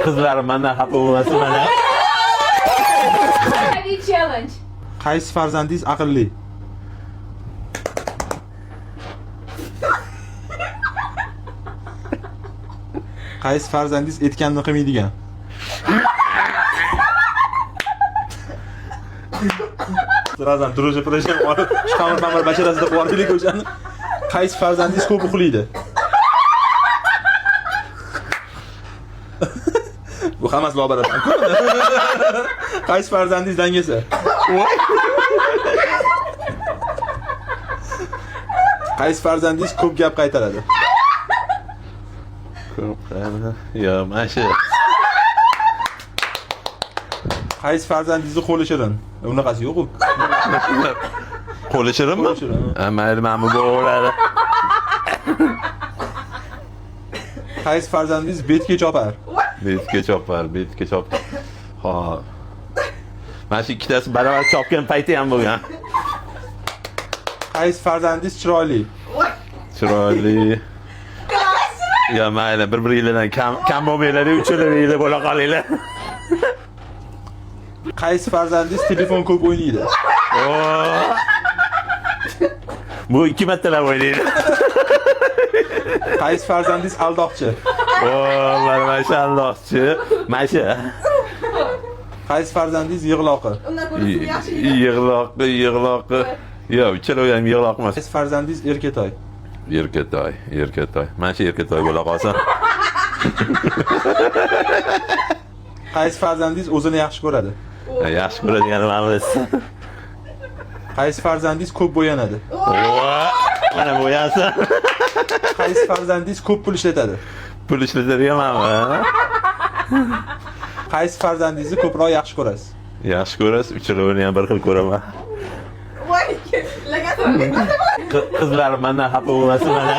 Qizlarim mendan xafa bo'lmasin mana. Ready challenge. Qaysi farzandingiz aqlli? Qaysi farzandingiz aytganini qilmaydigan? Birazdan duruje projem olib, xamir basharasida quvvatlik o'shani. Qaysi farzandingiz ko'p uxlaydi? Bu hammasi lobaratan. Qaysi farzandingiz dangasa? Qaysi farzandingiz ko'p gap qaytaradi? Yo, mashi. Qaysi farzandingizni qo'li shirin? Unaqasi yo'q-ku. Qo'li shirinmi? Mayli, men bu bo'ladi. Qaysi farzandingiz betga chopar? Betga chopar. Ha. Mana shu ikkitasi baravar chopgan payti ham bo'lgan. Qaysi farzandingiz chiroyli? Chiroyli. Ya mayli, bir-biringizdan kam bo'lmanglar, uchalavinglar bo'la qolinglar. Qaysi farzandingiz telefon ko'p o'ynaydi? Bu 2 martalab o'ynaydi. Qaysi farzandingiz aldoqchi? Mashallohchi. Masha. Qaysi farzandingiz yig'loqi? Yig'loqi. Yo, uchaloq ham yig'loq emas. Qaysi farzandingiz erkatoy? Erkatoy. Mana shu erkatoy bo'la qolsin. Qaysi farzandingiz o'zini yaxshi ko'radi? Yaxshi ko'radigan ma'lum. Qaysi farzandingiz ko'p bo'yanadi? Mana bo'yansa. Qaysi farzandingiz ko'p pul ishlatadi? Pul ishlatadiganmanmi? Qaysi farzandingizni ko'proq yaxshi ko'rasiz? Yaxshi ko'rasiz, uchalovini ham bir xil ko'raman. Voy, laga to'g'ri. Qizlarim mendan xafa bo'lmasin mana.